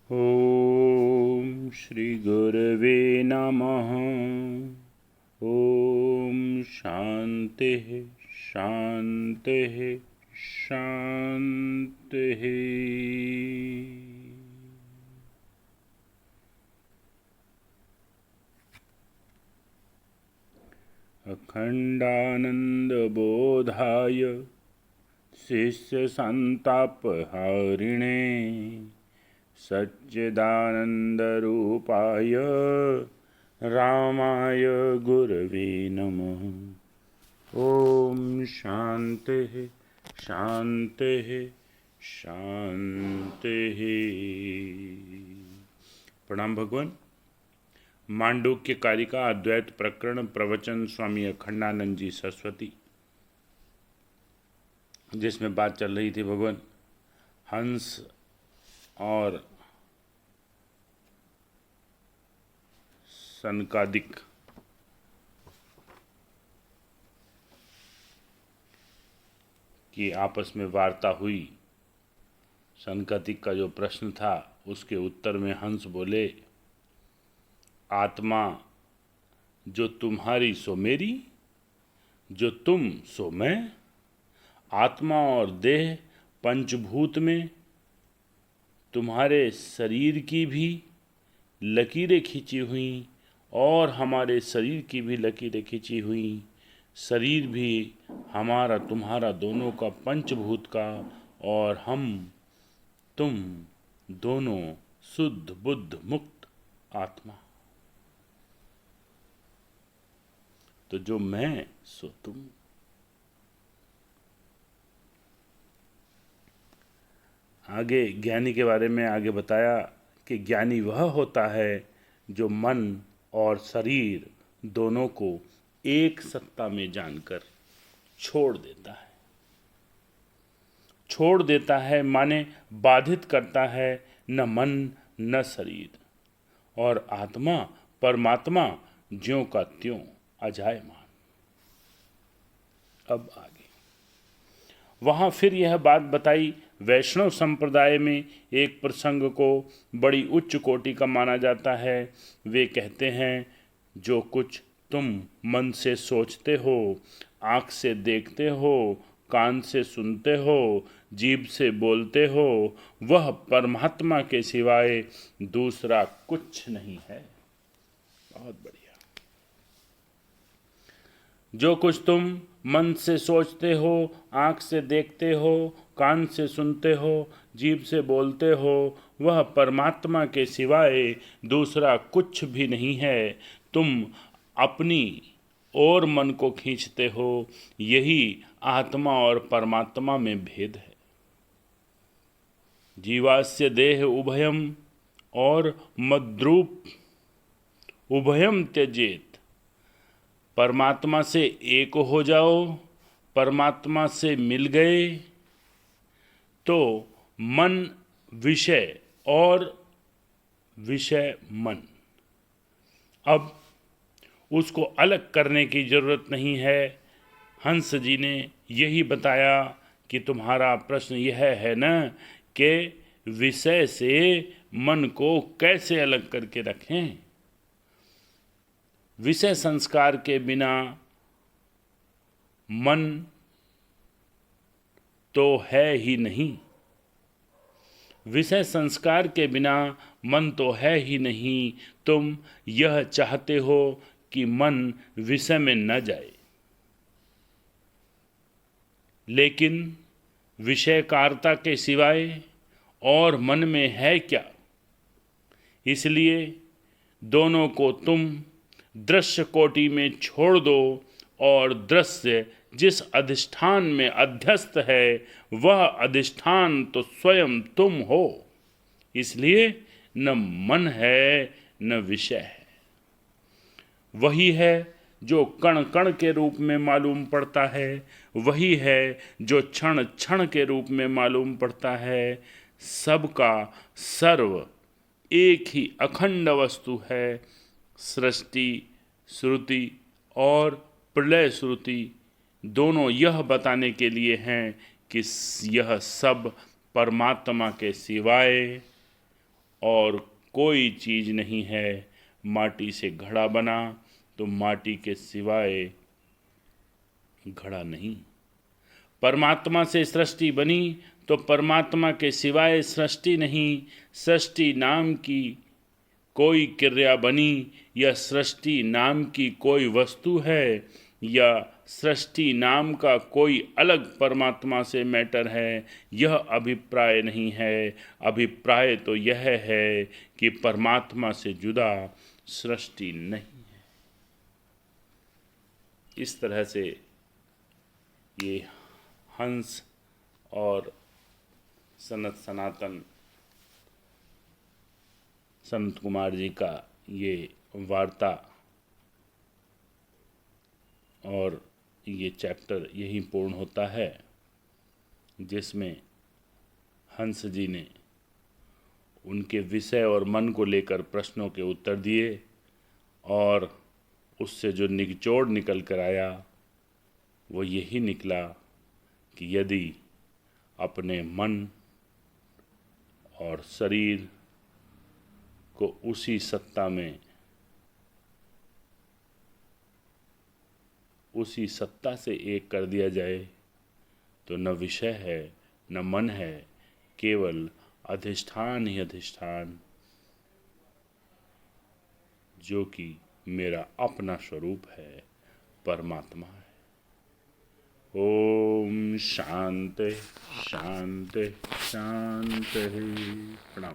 ॐ श्री गुरवे नमः। ॐ शान्तिः शान्तिः शान्तिः। अखण्डानन्दबोधाय शिष्यसन्तापहारिणे सच्चिदानन्दरूपाय रामाय गुरवे नमः। ॐ शान्तिः शान्तिः शान्तिः। प्रणाम भगवान। मांडूक्य कारिका अद्वैत प्रकरण प्रवचन स्वामी अखंडानंद जी सरस्वती, जिसमें बात चल रही थी भगवान हंस और सनकादिक की आपस में वार्ता हुई। सनकादिक का जो प्रश्न था उसके उत्तर में हंस बोले, आत्मा जो तुम्हारी सो मेरी, जो तुम सो मैं। आत्मा और देह पंचभूत में तुम्हारे शरीर की भी लकीरें खींची हुई और हमारे शरीर की भी लकीरें खींची हुई। शरीर भी हमारा तुम्हारा दोनों का पंचभूत का, और हम तुम दोनों शुद्ध बुद्ध मुक्त आत्मा। तो जो मैं सो तुम। आगे ज्ञानी के बारे में आगे बताया कि ज्ञानी वह होता है जो मन और शरीर दोनों को एक सत्ता में जानकर छोड़ देता है। छोड़ देता है माने बाधित करता है न मन न शरीर, और आत्मा परमात्मा ज्यों का त्यों अजायमान। अब आगे वहाँ फिर यह बात बताई। वैष्णव संप्रदाय में एक प्रसंग को बड़ी उच्च कोटि का माना जाता है। वे कहते हैं, जो कुछ तुम मन से सोचते हो, आँख से देखते हो, कान से सुनते हो, जीभ से बोलते हो, वह परमात्मा के सिवाय दूसरा कुछ नहीं है। बहुत बढ़िया। जो कुछ तुम मन से सोचते हो, आँख से देखते हो, कान से सुनते हो, जीभ से बोलते हो, वह परमात्मा के सिवाय दूसरा कुछ भी नहीं है। तुम अपनी ओर मन को खींचते हो, यही आत्मा और परमात्मा में भेद है। जीवास्य देह उभयम और मद्रूप उभयम त्यजेत। परमात्मा से एक हो जाओ, परमात्मा से मिल गए तो मन विषय और विषय मन। अब उसको अलग करने की जरूरत नहीं है। हंस जी ने यही बताया कि तुम्हारा प्रश्न यह है न कि विषय से मन को कैसे अलग करके रखें। विषय संस्कार के बिना मन तो है ही नहीं। विषय संस्कार के बिना मन तो है ही नहीं। तुम यह चाहते हो कि मन विषय में न जाए, लेकिन विषयकारिता के सिवाय और मन में है क्या। इसलिए दोनों को तुम दृश्य कोटि में छोड़ दो, और दृश्य जिस अधिष्ठान में अध्यस्त है वह अधिष्ठान तो स्वयं तुम हो। इसलिए न मन है न विषय है। वही है जो कण कण के रूप में मालूम पड़ता है, वही है जो क्षण क्षण के रूप में मालूम पड़ता है। सबका सर्व एक ही अखंड वस्तु है। सृष्टि श्रुति और प्रलय श्रुति दोनों यह बताने के लिए हैं कि यह सब परमात्मा के सिवाय और कोई चीज़ नहीं है। माटी से घड़ा बना तो माटी के सिवाय घड़ा नहीं। परमात्मा से सृष्टि बनी तो परमात्मा के सिवाय सृष्टि नहीं। सृष्टि नाम की कोई क्रिया बनी या सृष्टि नाम की कोई वस्तु है या सृष्टि नाम का कोई अलग परमात्मा से मैटर है, यह अभिप्राय नहीं है। अभिप्राय तो यह है कि परमात्मा से जुदा सृष्टि नहीं है। इस तरह से ये हंस और सनातन संत कुमार जी का ये वार्ता और ये चैप्टर यही पूर्ण होता है, जिसमें हंस जी ने उनके विषय और मन को लेकर प्रश्नों के उत्तर दिए और उससे जो निचोड़ निकल कर आया वो यही निकला कि यदि अपने मन और शरीर को उसी सत्ता में, उसी सत्ता से एक कर दिया जाए तो न विषय है न मन है, केवल अधिष्ठान ही अधिष्ठान, जो कि मेरा अपना स्वरूप है, परमात्मा है। ओम शांति शांति शांति। प्रणाम।